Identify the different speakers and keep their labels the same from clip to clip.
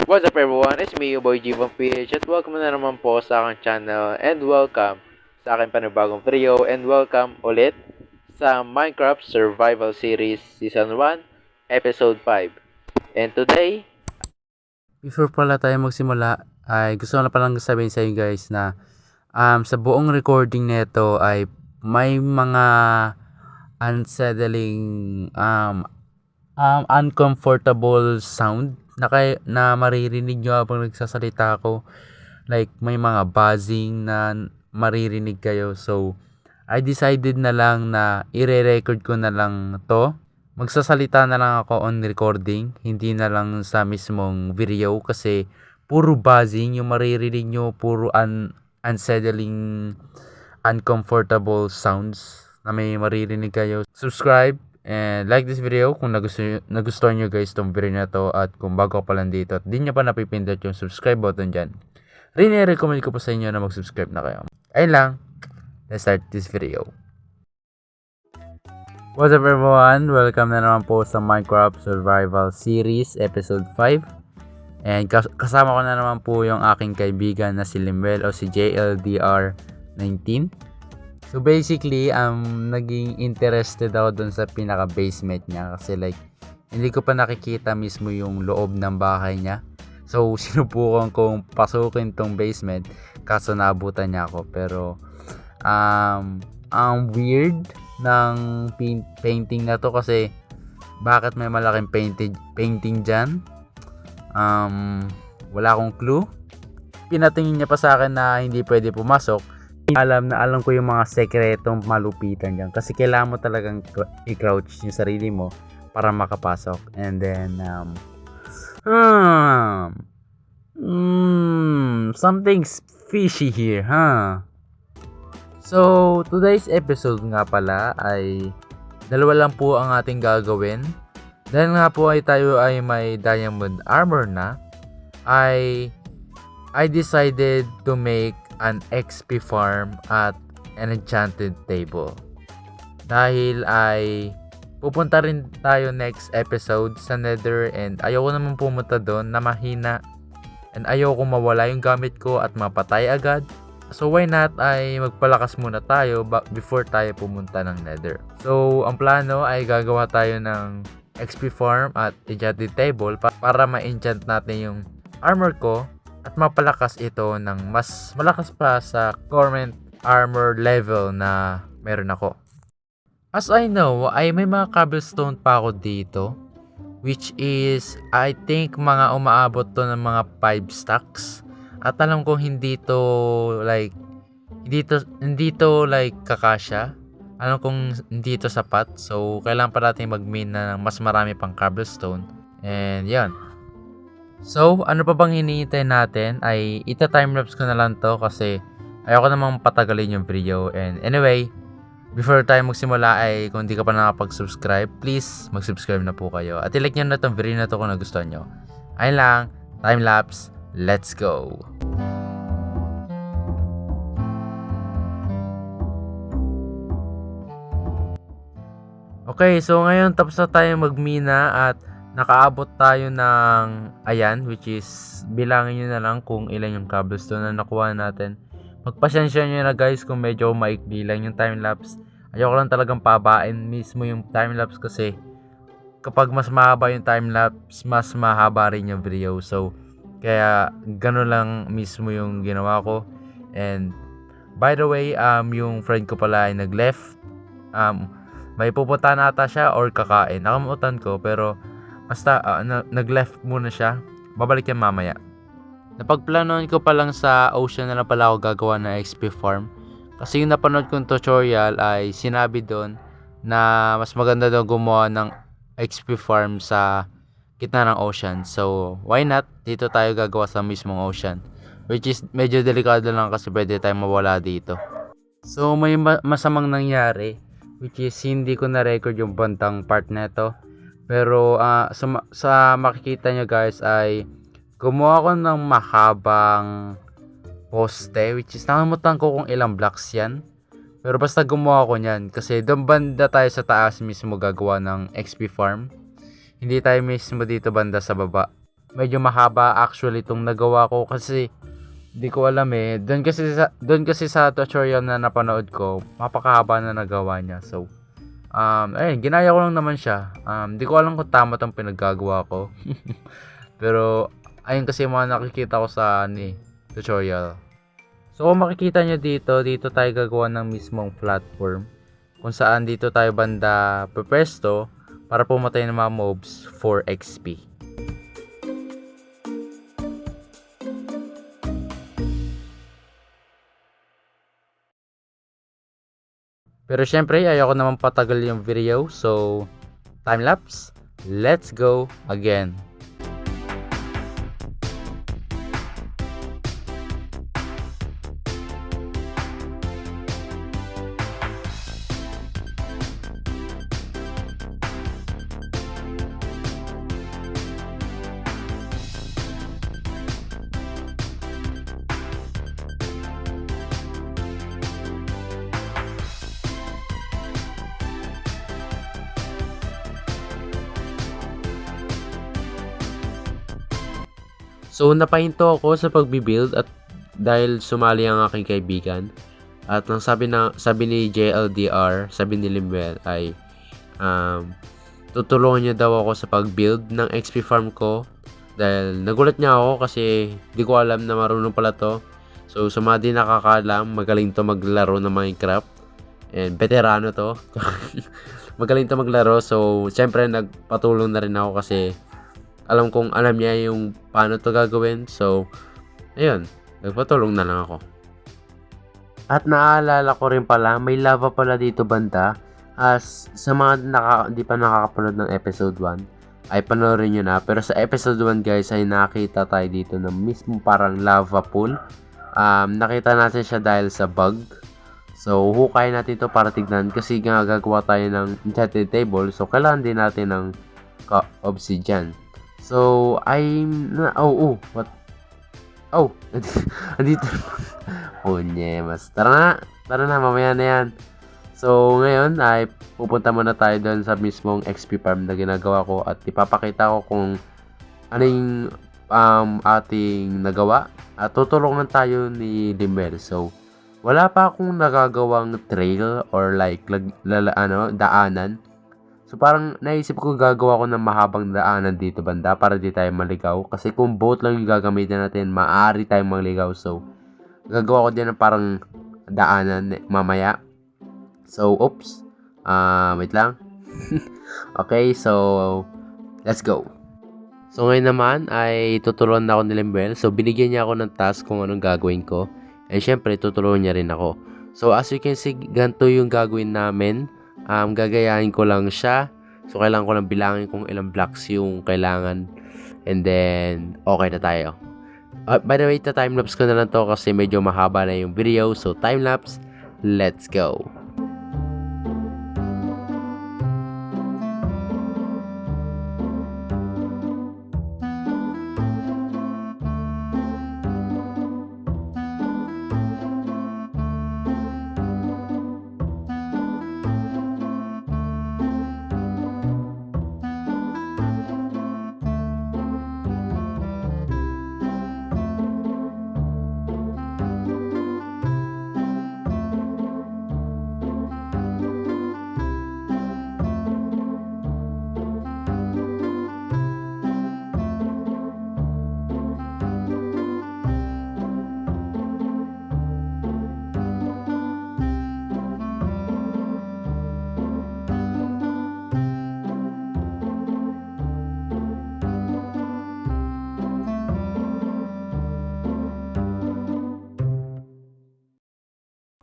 Speaker 1: What's up everyone, it's me, your boy Gvon PH at welcome na naman po sa aking channel and welcome sa aking panibagong video and welcome ulit sa Minecraft Survival Series Season 1, Episode 5. And today,
Speaker 2: Before pala tayo magsimula, ay gusto ko na palang sabihin sa inyo guys na sa buong recording nito ay may mga unsettling, uncomfortable sound na maririnig nyo habang nagsasalita ako. Like may mga buzzing na maririnig kayo. So, I decided na lang na i-record ko na lang to. Magsasalita na lang ako on recording, hindi na lang sa mismong video kasi puro buzzing yung maririnig nyo, puro unsettling, uncomfortable sounds na may maririnig kayo. Subscribe and like this video kung nagustuhan nyo guys tong video na to, at kung bago pa lang dito at di nyo pa napipindot yung subscribe button dyan, recommend ko po sa inyo na mag-subscribe na kayo. Ayun lang, let's start this video. What's up everyone? Welcome na naman po sa Minecraft Survival Series Episode 5. And kasama ko na naman po yung aking kaibigan na si Limuel o si JLDR19. So basically, naging interested ako dun sa pinaka-basement niya kasi like, hindi ko pa nakikita mismo yung loob ng bahay niya. So sinubukan kong pasukin tong basement kaso naabutan niya ako. Pero, ang weird ng painting na to kasi bakit may malaking painting dyan? Wala akong clue. Pinatingin niya pa sa akin na hindi pwede pumasok. Alam ko yung mga sekretong malupitan dyan kasi kailangan mo talagang i-crouch yung sarili mo para makapasok. And then something's fishy here, huh? So, today's episode nga pala ay dalawa lang po ang ating gagawin. Dahil nga po ay tayo ay may diamond armor na, I decided to make an XP farm at an enchanted table. Dahil ay pupunta rin tayo next episode sa Nether and ayoko naman pumunta doon na mahina and ayoko mawala yung gamit ko at mapatay agad. So why not ay magpalakas muna tayo before tayo pumunta ng Nether. So ang plano ay gagawa tayo ng XP farm at enchanted table para ma-enchant natin yung armor ko at mapalakas ito ng mas malakas pa sa current armor level na meron ako. As I know, ay may mga cobblestone pa ako dito, which is I think mga umaabot to ng mga 5 stacks. At alam ko hindi to like kakasya. Alam kong hindi to sapat. So kailangan pa natin mag-mine na ng mas marami pang cobblestone. And yan. So ano pa bang hinihintay natin ay ita-timelapse ko na lang to kasi ayoko namang patagalin yung video. And anyway, before tayo magsimula ay kung hindi ka pa nakapag-subscribe, please mag-subscribe na po kayo. At i-like nyo na itong video na to kung nagustuhan nyo. Ayun lang, timelapse, let's go! Okay, so ngayon tapos na tayo magmina at nakaabot tayo ng ayan, which is bilangin nyo na lang kung ilan yung cobblestone na nakuha natin. Magpasensya nyo na guys kung medyo maikli lang yung timelapse. Ayoko lang talagang pabain mismo yung timelapse kasi kapag mas mahaba yung timelapse, mas mahaba rin yung video. So, kaya gano'n lang mismo yung ginawa ko. And by the way, yung friend ko pala ay nag-left. May pupunta na ata siya or kakain. Nakalimutan ko pero basta nag-left muna siya. Babalik yan mamaya. Napagplanoan ko pa lang sa ocean na lang pala ako gagawa ng XP farm. Kasi yung napanood kong tutorial ay sinabi doon na mas maganda daw gumawa ng XP farm sa gitna ng ocean. So why not? Dito tayo gagawa sa mismong ocean. Which is medyo delikado lang kasi pwede tayong mawala dito. So may masamang nangyari. Which is hindi ko na-record yung bandang part neto. Pero sa makikita nyo guys ay gumawa ko ng mahabang poste. Which is nakalimutan ko kung ilang blocks yan. Pero basta gumawa ko nyan. Kasi doon banda tayo sa taas mismo gagawa ng XP farm. Hindi tayo mismo dito banda sa baba. medyo mahaba actually itong nagawa ko kasi di ko alam eh. Doon kasi sa tutorial na napanood ko, mapakahaba na nagawa niya. So, ayun, ginaya ko lang naman siya. Di ko alam kung tama tong pinaggagawa ko. Pero, ayun kasi yung mga nakikita ko sa tutorial. So, kung makikita nyo dito tayo gagawa ng mismong platform. Kung saan dito tayo banda pepesto para pumatay ng mga mobs for XP. Pero syempre, ayoko naman patagal yung video. So, time lapse. Let's go again. So, napahinto ako sa pagbibuild at dahil sumali ang aking kaibigan. At ang sabi ni JLDR, sabi ni Limbel ay tutulungan niya daw ako sa pag-build ng XP farm ko. Dahil nagulat niya ako kasi di ko alam na marunong pala to. So, sa mga di nakakaalam, magaling to maglaro ng Minecraft. And veterano to. Magaling to maglaro. So, syempre nagpatulong na rin ako kasi alam niya yung paano to gagawin. So, ayun, nagpatulong na lang ako. At naaalala ko rin pala, may lava pala dito banda. As sa mga di pa nakakapanood ng episode 1, ay panoorin nyo na. Pero sa episode 1 guys, ay nakita tayo dito na mismo parang lava pool. Nakita natin siya dahil sa bug. So, hukay natin to para tignan. Kasi nga gagawa tayo ng enchanted table. So, kailangan din natin ng obsidian. So, what? Oh, andito. Oh, nyemas. Tara na, mamaya na yan. So, ngayon ay pupunta muna tayo doon sa mismong XP farm na ginagawa ko at ipapakita ko kung ano yung ating nagawa at tutulungan tayo ni Limbel. So, wala pa akong nagagawang trail or like daanan. So, parang naisip ko gagawa ko ng mahabang daanan dito banda para di tayo maligaw. Kasi kung boat lang yung gagamitin natin, maaari tayong maligaw. So, gagawa ko din ng parang daanan mamaya. So, oops. Wait lang. Okay, so, let's go. So, ngayon naman ay tutulungan na ako ni Limbel. So, binigyan niya ako ng task kung anong gagawin ko. And syempre, tutulungan niya rin ako. So, as you can see, ganito yung gagawin namin. Gagayahin ko lang siya. So, kailangan ko lang bilangin kung ilang blocks yung kailangan. And then, okay na tayo. By the way, time-lapse ko na lang to kasi medyo mahaba na yung video. So, time-lapse, let's go.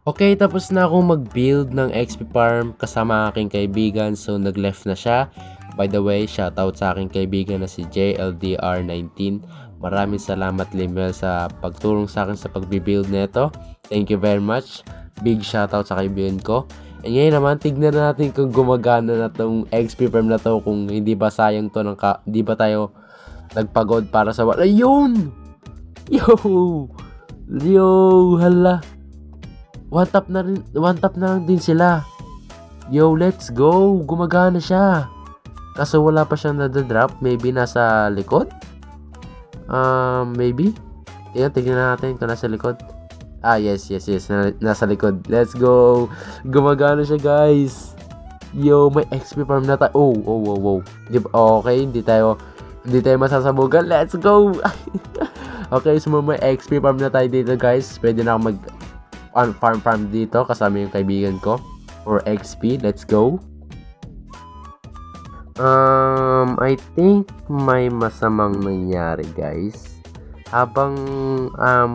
Speaker 2: Okay, tapos na akong mag-build ng XP farm kasama aking kaibigan. So, nag-left na siya. By the way, shoutout sa aking kaibigan na si JLDR19. Maraming salamat Limbel sa pagtulong sa akin sa pagbibuild nito. Thank you very much. Big shoutout sa kaibigan ko. And ngayon naman, tignan natin kung gumagana na tong XP farm na to. Kung hindi ba sayang to hindi ba tayo nagpagod para sa wala. Ayun! Yo, hala. One tap na lang din sila. Yo, let's go. Gumagana siya. Kaso wala pa siyang nadadrop. Maybe nasa likod? Maybe? Tingnan natin kung nasa likod. Yes. Nasa likod. Let's go. Gumagana siya, guys. Yo, may XP farm na tayo. Oh. Okay, hindi tayo masasabugan. Let's go. Okay, so may XP farm na tayo dito, guys. Pwede na ako farm dito kasama yung kaibigan ko for XP. Let's go. I think may masamang nangyari, guys. Habang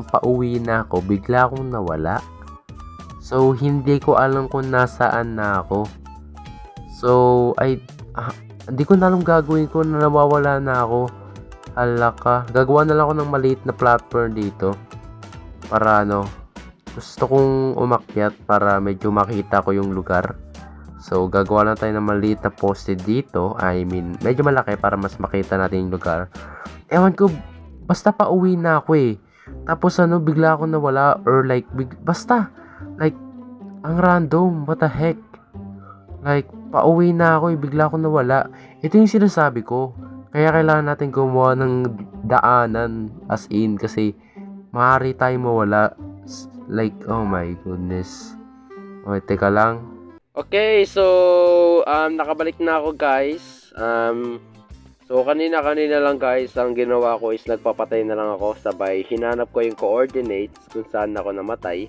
Speaker 2: pauwi na ako, bigla akong nawala. So, hindi ko alam kung nasaan na ako. So, hindi ko na alam gagawin ko na nawawala na ako. Halaka. Gagawa na lang ako ng maliit na platform dito. Para gusto kong umakyat para medyo makita ko yung lugar. So, gagawa lang tayo ng maliit na poste dito. I mean, medyo malaki para mas makita natin yung lugar. Ewan ko, basta pauwi na ako eh. Tapos bigla ako nawala or like, basta, like, ang random, what the heck. Like, pauwi na ako eh, bigla ako nawala. Ito yung sinasabi ko. Kaya kailangan natin gumawa ng daanan as in kasi maaari tayong mawala. Like, oh my goodness. Okay, teka lang. Okay, so nakabalik na ako, guys. So kanina lang, guys, ang ginawa ko is nagpapatay na lang ako, sabay hinanap ko yung coordinates kung saan ako namatay.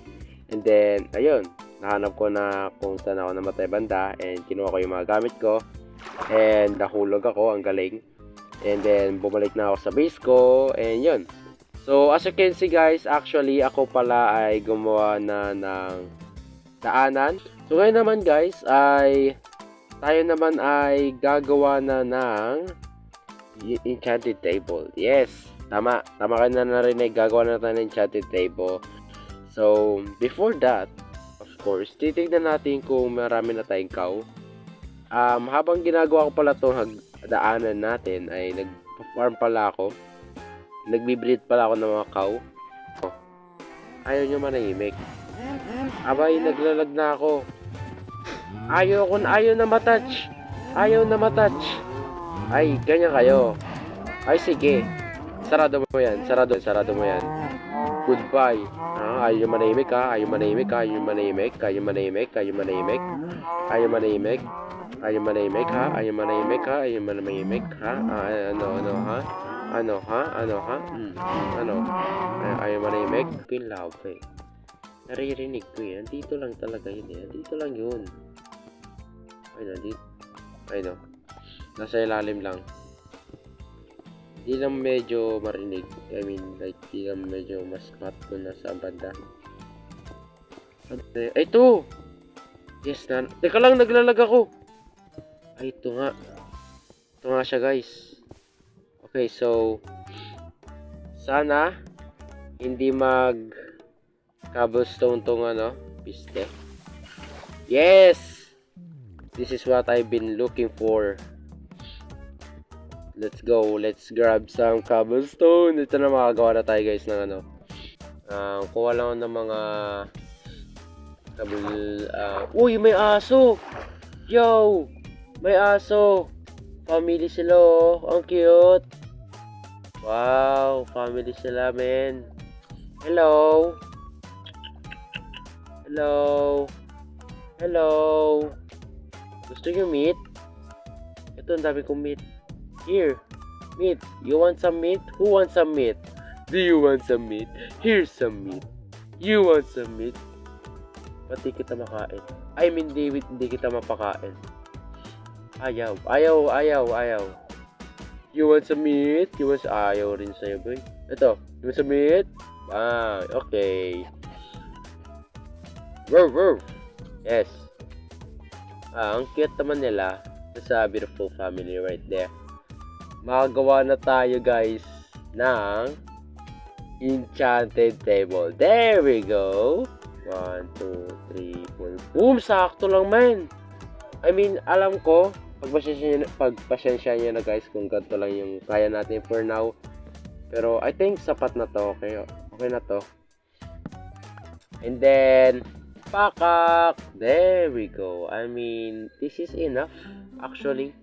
Speaker 2: And then ayun, nahanap ko na kung saan ako namatay banda and kinuha ko yung mga gamit ko and nahulog ako, ang galing. And then bumalik na ako sa base ko and yun. So as you can see, guys, actually ako pala ay gumawa na ng daanan. So ngayon naman, guys, tayo naman ay gagawa na ng enchanted table. Yes, tama ka na narinig, gagawa na tayo ng enchanted table. So before that, of course, titignan natin kung marami na tayong cow. Habang ginagawa ko pala itong daanan natin ay nag-farm pala ako, nagbi-breed pala ako ng mga cow. Ayaw nyo manahimik. Abay, naglalag na ako. Ayaw na matouch. Ay, ganyan kayo. Ay, sige. Sarado mo yan. Goodbye. Ayaw manahimik ha. Ayaw manahimik ha. Ayaw manahimik. Pinlove eh. Naririnig ko yan. Dito lang talaga yun eh. Dito lang yun. Nasa ilalim lang. Di lang medyo marinig. I mean, like, di lang medyo mas cut ko na sa banda. Ay, ito! Yes na. Teka lang, naglalag ako. Ay, ito nga. Ito nga siya, guys. Okay, so sana hindi cobblestone tong piste. Yes! This is what I've been looking for. Let's go. Let's grab some cobblestone. Ito na, makagawa na tayo, guys, ng kuha lang ng mga uy, may aso! Yo! May aso! Family sila, oh. Ang cute! Wow! Family sila, men. Hello! Gusto nyo meat? Ito, ang dami kong meat. Here, meat. You want some meat? Who wants some meat? Do you want some meat? Here's some meat. You want some meat? Pati kita makain. I mean, hindi kita mapakain. Ayaw. You want some meat? Ayaw rin sa'yo, boy. Ito, you want some meat? Okay. Wow. Yes. Ang cute naman nila. It's a beautiful family right there. Makagawa na tayo, guys, ng enchanted table. There we go. 1, 2, 3, 4. Boom! Sakto lang, man. I mean, alam ko, pagpasensya nyo na, guys, kung ganito lang yung kaya natin for now. Pero I think sapat na to. Okay na to. And then pakak. There we go. I mean, this is enough actually.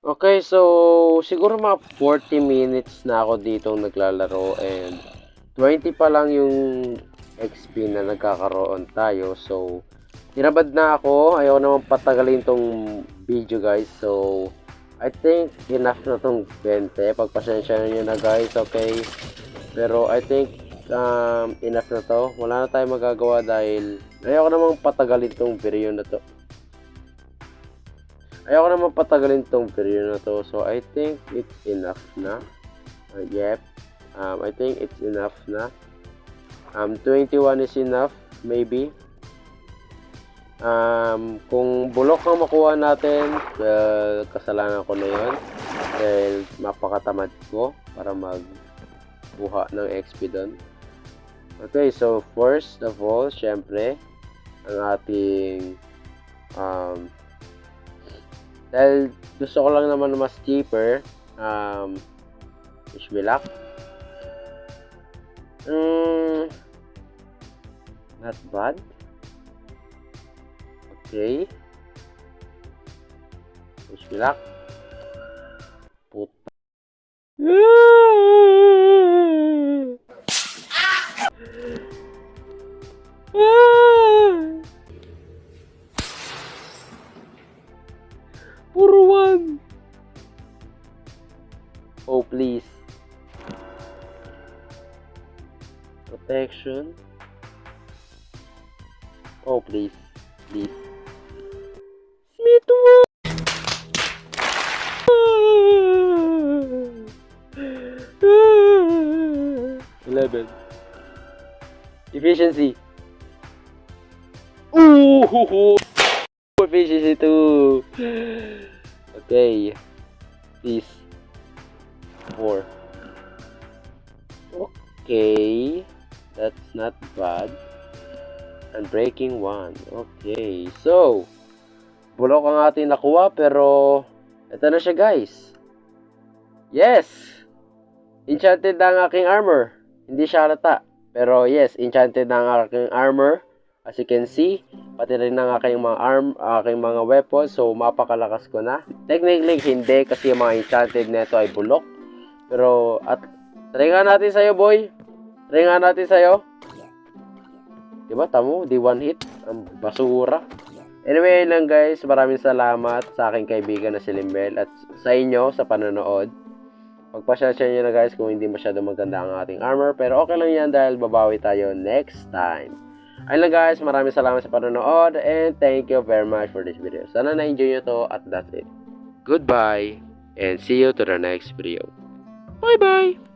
Speaker 3: Okay, so siguro mga 40 minutes na ako ditong naglalaro and 20 pa lang yung XP na nagkakaroon tayo. So, tinabad na ako. Ayaw naman patagalin tong video guys. So, I think enough na tong 20. Pagpasensya nyo na guys, okay? Pero I think enough na to. Wala na tayong magagawa dahil ayaw ko namang patagalin tong video na to. Ayoko naman patagalin tong period na to. So, I think it's enough na. Yep. I think it's enough na. 21 is enough. Maybe. Kung bulok ang makuha natin, kasalanan ko na yun. Dahil mapakatamad ko para magbuha ng XP doon. Okay, so first of all, syempre, ang ating dahil gusto ko lang naman mas cheaper, wish me luck. Not bad. Okay. Wish me luck. Puta. Puro one. Oh, please. Protection. Oh, please. Please. Smith. 11. Efficiency. Ooh! Efficiency 2. Okay. Please. 4. Okay. That's not bad. And breaking 1. Okay. So, bulok ang ating nakuha pero ito na siya guys. Yes! Enchanted na ang aking armor. Hindi siya halata. Pero yes, enchanted na ang aking armor. As you can see, pati rin ang aking mga aking mga weapons. So, mapakalakas ko na. Technically, hindi kasi yung mga enchanted nito ay bulok. Pero, try nga natin sa'yo, boy. Try nga natin sa'yo. Diba, tamo? Di one hit. Ang basura. Anyway lang guys, maraming salamat sa aking kaibigan na si Limbel at sa inyo sa panonood. Pagpasensya nyo na guys kung hindi masyado maganda ang ating armor. Pero okay lang yan dahil babawi tayo next time. Ayun lang guys, maraming salamat sa panonood and thank you very much for this video. Sana na-enjoy nyo to at that's it. Goodbye and see you to the next video. Bye bye!